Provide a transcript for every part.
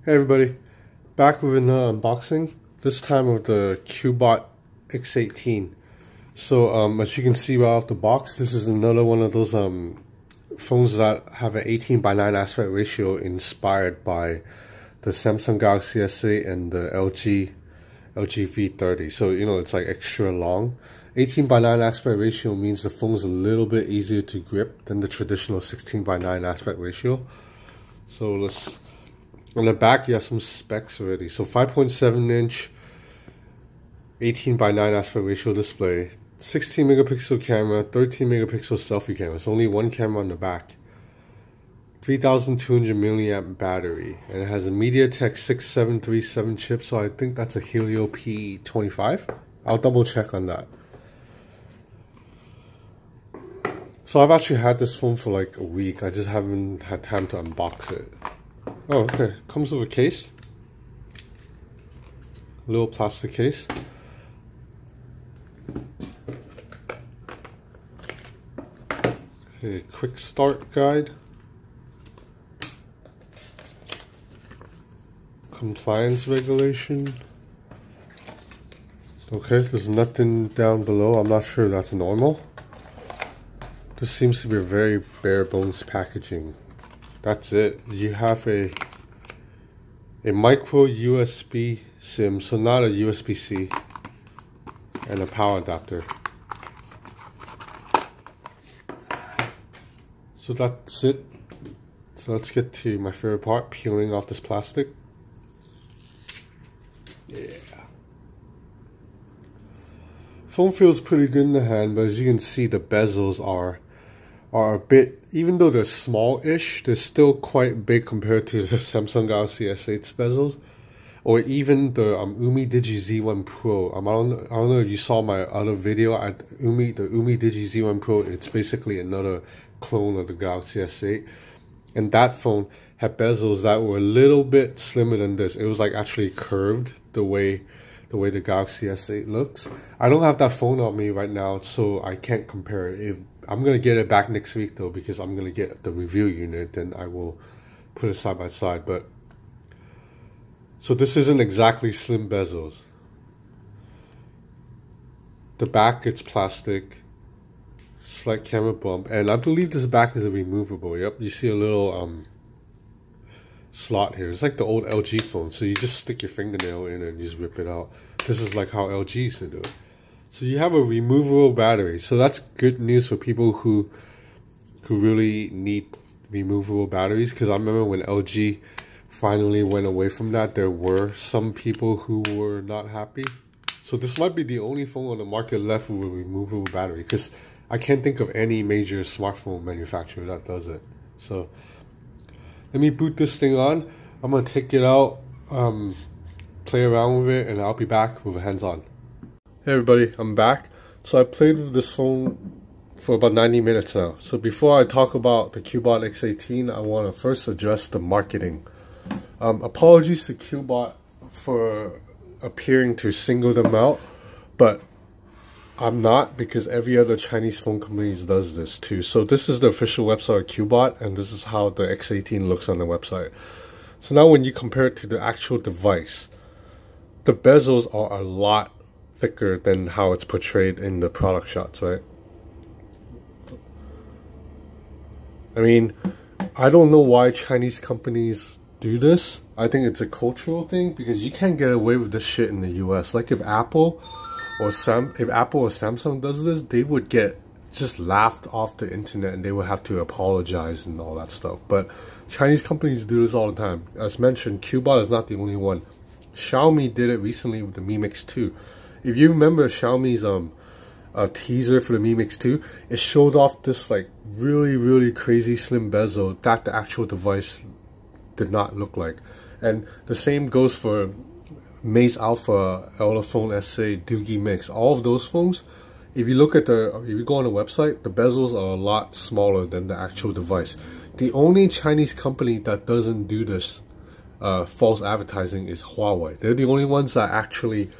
Hey everybody, back with another unboxing, this time of the Cubot X18. So as you can see right off the box, this is another one of those phones that have an 18:9 aspect ratio inspired by the Samsung Galaxy S8 and the LG V30. So you know, it's like extra long. 18:9 aspect ratio means the phone is a little bit easier to grip than the traditional 16:9 aspect ratio. So let's, on the back you have some specs already. So 5.7-inch 18:9 aspect ratio display, 16 megapixel camera, 13 megapixel selfie camera. It's only one camera on the back. 3200 milliamp battery, and it has a MediaTek 6737 chip, so I think that's a Helio P25. I'll double check on that. So I've actually had this phone for like a week. I just haven't had time to unbox it. Oh, okay. Comes with a case. A little plastic case. A quick start guide. Compliance regulation. Okay, there's nothing down below. I'm not sure that's normal. This seems to be a very bare bones packaging. That's it. You have a micro USB SIM, so not a USB-C, and a power adapter. So that's it. So let's get to my favorite part, peeling off this plastic. Yeah. Phone feels pretty good in the hand, but as you can see, the bezels are a bit, even though they're small-ish, they're still quite big compared to the Samsung Galaxy S8's bezels, or even the Umi Digi Z1 Pro. I don't know if you saw my other video at the Umi Digi Z1 Pro. It's basically another clone of the Galaxy S8, and that phone had bezels that were a little bit slimmer than this. It was like actually curved the way the Galaxy S8 looks. I don't have that phone on me right now, so I can't compare it. I'm gonna get it back next week though, because I'm gonna get the review unit, then I will put it side by side. But so this isn't exactly slim bezels. The back, it's plastic, slight camera bump, and I believe this back is a removable. Yep, you see a little slot here. It's like the old LG phone, so you just stick your fingernail in and you just rip it out. This is like how LG used to do it. So you have a removable battery, so that's good news for people who really need removable batteries, because I remember when LG finally went away from that, there were some people who were not happy. So this might be the only phone on the market left with a removable battery, because I can't think of any major smartphone manufacturer that does it. So let me boot this thing on. I'm gonna take it out, play around with it, and I'll be back with a hands-on. Hey everybody, I'm back. So I played with this phone for about 90 minutes now. So before I talk about the Cubot X18, I want to first address the marketing. Apologies to Cubot for appearing to single them out, but I'm not, because every other Chinese phone company does this too. So this is the official website of Cubot, and this is how the X18 looks on the website. So now when you compare it to the actual device, the bezels are a lot thicker than how it's portrayed in the product shots, right? I mean, I don't know why Chinese companies do this. I think it's a cultural thing, because you can't get away with this shit in the US. Like if Apple or Samsung does this, they would get just laughed off the internet and they would have to apologize and all that stuff. But Chinese companies do this all the time. As mentioned, Cubot is not the only one. Xiaomi did it recently with the Mi Mix 2. If you remember Xiaomi's teaser for the Mi Mix 2, it showed off this like really crazy slim bezel that the actual device did not look like. And the same goes for Mei's Alpha, Elephone S8, Doogie Mix. All of those phones, if you go on the website, the bezels are a lot smaller than the actual device. The only Chinese company that doesn't do this false advertising is Huawei. They're the only ones that actually,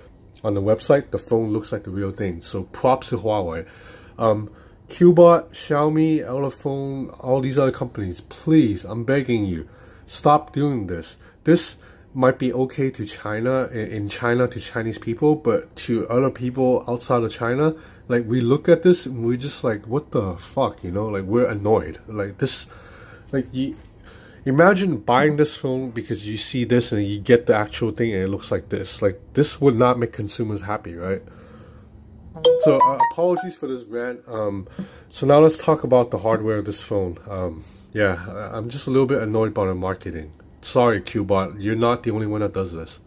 on the website, the phone looks like the real thing. So props to Huawei. Cubot, Xiaomi, Elephone, all these other companies, please, I'm begging you, stop doing this. This might be okay to China, in China to Chinese people, but to other people outside of China, like we look at this and we're just like, what the fuck, you know? Like we're annoyed. Like this, like you imagine buying this phone because you see this and you get the actual thing and it looks like this. Like this would not make consumers happy, right? So apologies for this rant. So now let's talk about the hardware of this phone. Yeah, I'm just a little bit annoyed by the marketing. Sorry, Cubot, you're not the only one that does this.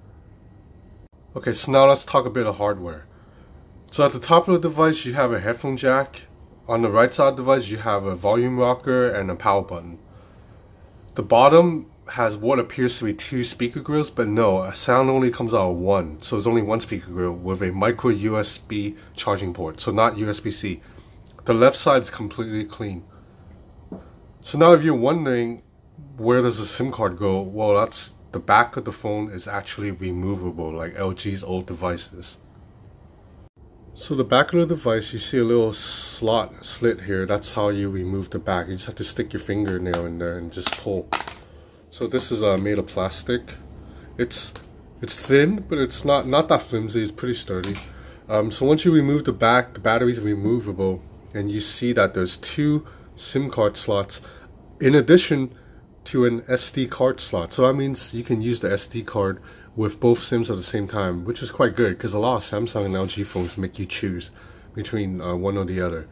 Okay, so now let's talk a bit of hardware. So at the top of the device, you have a headphone jack. On the right side of the device, you have a volume rocker and a power button. The bottom has what appears to be 2 speaker grills, but no, a sound only comes out of 1. So it's only 1 speaker grill with a micro USB charging port, so not USB-C. The left side is completely clean. So now if you're wondering, where does the SIM card go? Well, that's the back of the phone is actually removable, like LG's old devices. So the back of the device, you see a little slit here. That's how you remove the back. You just have to stick your fingernail in there and just pull. So this is made of plastic. It's thin, but it's not that flimsy. It's pretty sturdy. So once you remove the back, the battery is removable, and you see that there's 2 SIM card slots in addition to an SD card slot. So that means you can use the SD card with both SIMs at the same time, which is quite good because a lot of Samsung and LG phones make you choose between one or the other.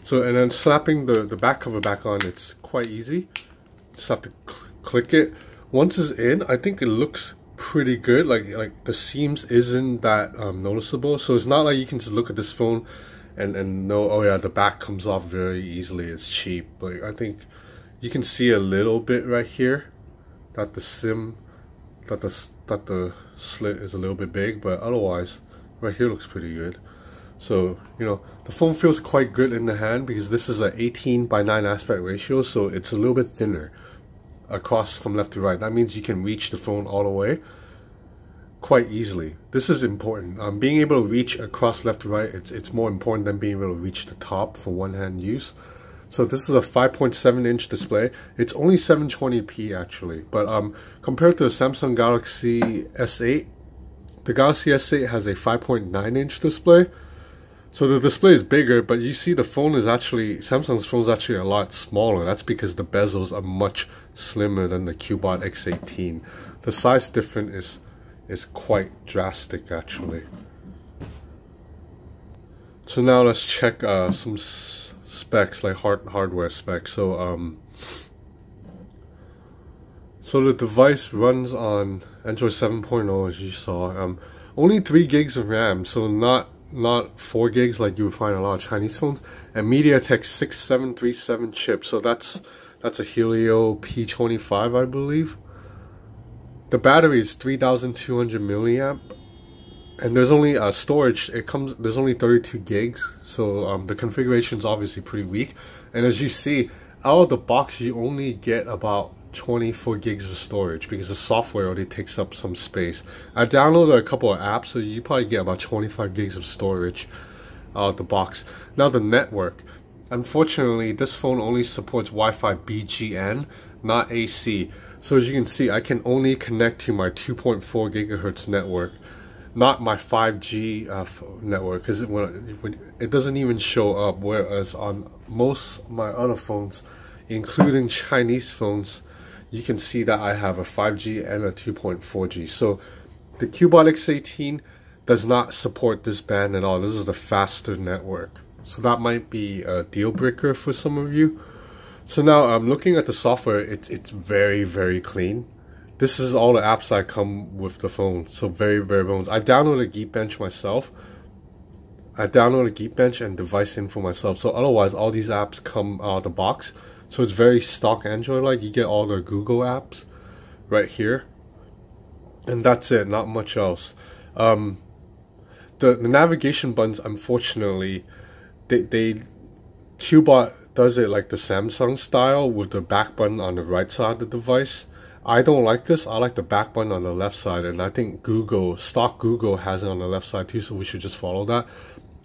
So, and then slapping the back cover back on, it's quite easy. Just have to click it. Once it's in, I think it looks pretty good. Like the seams isn't that noticeable. So it's not like you can just look at this phone and know, oh yeah, the back comes off very easily. It's cheap. Like I think you can see a little bit right here that the slit is a little bit big, but otherwise right here looks pretty good. So, you know, the phone feels quite good in the hand because this is an 18:9 aspect ratio, so it's a little bit thinner across from left to right. That means you can reach the phone all the way quite easily. This is important. Being able to reach across left to right, it's more important than being able to reach the top for one-hand use. So this is a 5.7-inch display. It's only 720p actually, but compared to the Samsung Galaxy S8, the Galaxy S8 has a 5.9-inch display. So the display is bigger, but you see the phone is actually, Samsung's phone is actually a lot smaller. That's because the bezels are much slimmer than the Cubot X18. The size difference is quite drastic actually. So now let's check some specs, like hardware specs. So so the device runs on Android 7.0 as you saw. Only 3 gigs of RAM, so not 4 gigs like you would find a lot of Chinese phones, and MediaTek 6737 chip. So that's a Helio P25, I believe. The battery is 3200 milliamp, and there's only storage. There's only 32 gigs, so the configuration is obviously pretty weak. And as you see, out of the box, you only get about 24 gigs of storage because the software already takes up some space. I downloaded a couple of apps, so you probably get about 25 gigs of storage out of the box. Now the network. Unfortunately, this phone only supports Wi-Fi BGN, not AC. So as you can see, I can only connect to my 2.4 gigahertz network, not my 5G network, because it doesn't even show up. Whereas on most of my other phones, including Chinese phones, you can see that I have a 5G and a 2.4G. So the Cubot X18 does not support this band at all. This is the faster network. So that might be a deal breaker for some of you. So now I'm looking at the software. It's very, very clean. This is all the apps that come with the phone. So very, very bones. I downloaded Geekbench myself. I downloaded Geekbench and device info myself. So otherwise, all these apps come out of the box. So it's very stock Android-like. You get all the Google apps right here, and that's it. Not much else. The navigation buttons, unfortunately, Cubot does it like the Samsung style with the back button on the right side of the device. I don't like this. I like the back button on the left side, and I think stock Google has it on the left side too. So we should just follow that.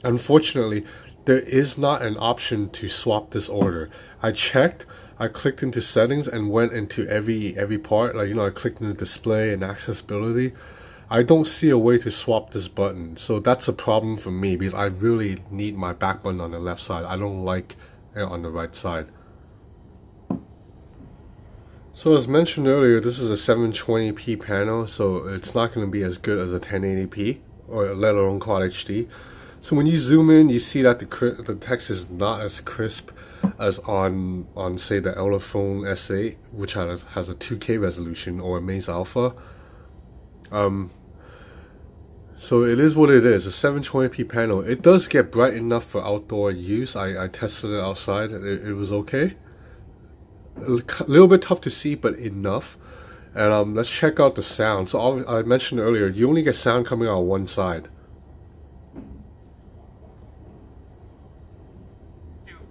Unfortunately, there is not an option to swap this order. I checked. I clicked into settings and went into every part. Like, you know, I clicked into display and accessibility. I don't see a way to swap this button, so that's a problem for me because I really need my back button on the left side. I don't like it on the right side. So as mentioned earlier, this is a 720p panel, so it's not going to be as good as a 1080p or let alone Quad HD. So when you zoom in, you see that the text is not as crisp as on say the Elephone S8, which has a 2K resolution, or a Maze Alpha. So it is what it is, a 720p panel. It does get bright enough for outdoor use. I tested it outside, it was okay. A little bit tough to see, but enough. And let's check out the sound. So I mentioned earlier, you only get sound coming out one side.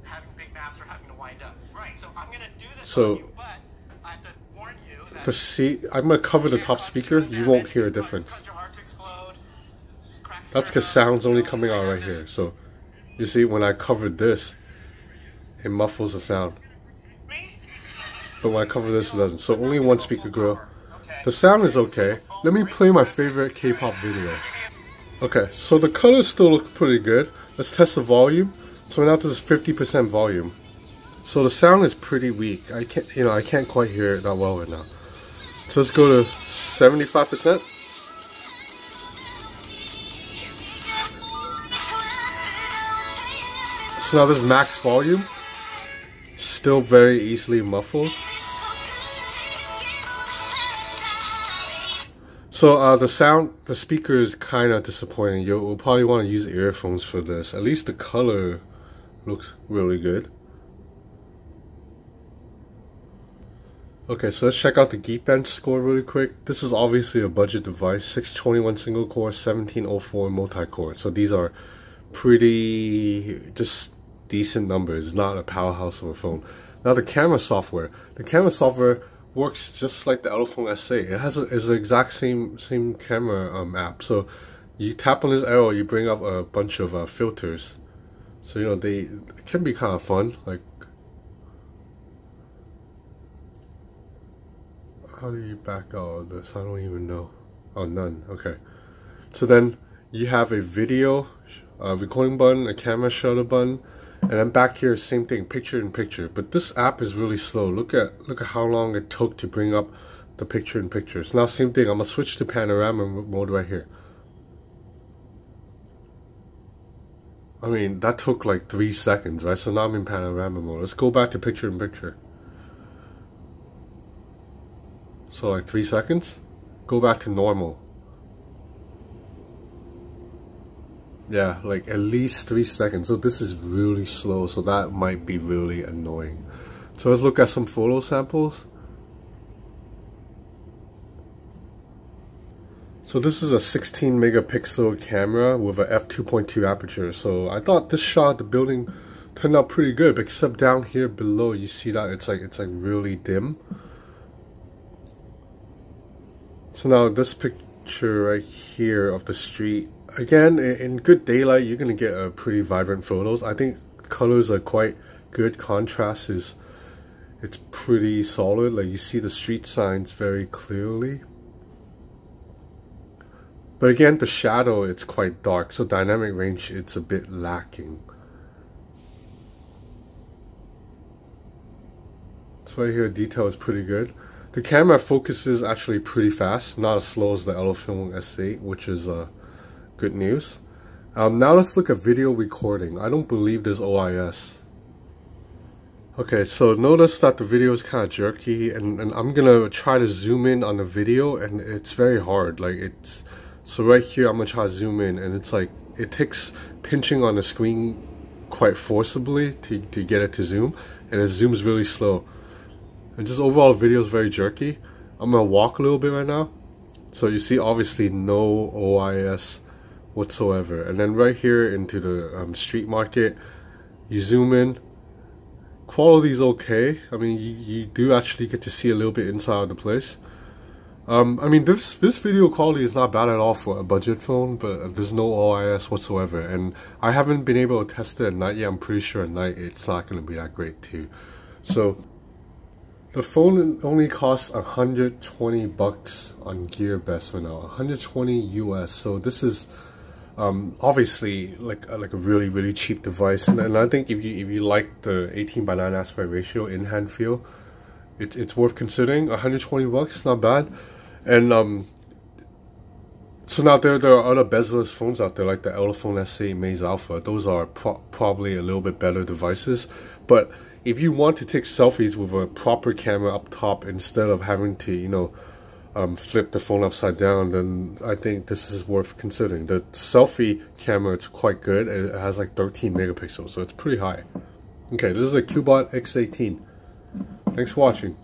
Having big maps or having to wind up. Right, so I'm gonna do this so, on you, but I have to warn you that to see, I'm gonna cover the top speaker, you won't hear a difference. That's because sound's only coming out right here. So you see, when I covered this, it muffles the sound. But when I cover this, it doesn't. So only one speaker grill. The sound is okay. Let me play my favorite K-pop video. Okay, so the colors still look pretty good. Let's test the volume. So now this is 50% volume. So the sound is pretty weak. I can't quite hear it that well right now. So let's go to 75%. So now this is max volume. Still very easily muffled. So the speaker is kind of disappointing. You'll probably want to use earphones for this. At least the color looks really good. Okay, so let's check out the Geekbench score really quick. This is obviously a budget device, 621 single core, 1704 multi-core. So these are pretty just decent numbers, not a powerhouse of a phone. Now the camera software. The camera software works just like the Elephone S8. It has it's the exact same camera app. So you tap on this arrow, you bring up a bunch of filters. So you know it can be kind of fun. Like, how do you back out of this? I don't even know. Oh, none. Okay. So then you have a video recording button, a camera shutter button, and then back here, same thing, picture in picture. But this app is really slow. Look at how long it took to bring up the picture in picture. So now same thing. I'm gonna switch to panorama mode right here. I mean, that took like 3 seconds, right? So now I'm in panorama mode. Let's go back to picture in picture. So like 3 seconds. Go back to normal. Yeah, like at least 3 seconds. So this is really slow, so that might be really annoying. So let's look at some photo samples. So this is a 16 megapixel camera with a f2.2 aperture. So I thought this shot of the building turned out pretty good, except down here below you see that it's like really dim. So now this picture right here of the street, again, in good daylight, you're going to get pretty vibrant photos. I think colors are quite good. Contrast is, it's pretty solid. Like you see the street signs very clearly. But again, the shadow, it's quite dark. So dynamic range, it's a bit lacking. So right here, detail is pretty good. The camera focuses actually pretty fast, not as slow as the Elephone S8, which is good news. Now let's look at video recording. I don't believe there's OIS. Okay, so notice that the video is kind of jerky, and I'm gonna try to zoom in on the video, and it's very hard. Like so right here, I'm gonna try to zoom in, and it's like it takes pinching on the screen quite forcibly to get it to zoom, and it zooms really slow. And just overall, the video is very jerky. I'm gonna walk a little bit right now. So you see obviously no OIS whatsoever. And then right here into the street market, you zoom in. Quality is okay. I mean, you do actually get to see a little bit inside of the place. I mean, this video quality is not bad at all for a budget phone, but there's no OIS whatsoever. And I haven't been able to test it at night yet. I'm pretty sure at night it's not going to be that great too. So The phone only costs $120 on GearBest for now, 120 US. So this is obviously like a really cheap device, and I think if you like the 18:9 aspect ratio in hand feel, it's worth considering. 120 bucks, not bad. And so now there are other bezel-less phones out there like the Elephone S8 Maze Alpha. Those are probably a little bit better devices, but if you want to take selfies with a proper camera up top instead of having to, you know, flip the phone upside down, then I think this is worth considering. The selfie camera is quite good. It has like 13 megapixels, so it's pretty high. Okay, this is a Cubot X18. Thanks for watching.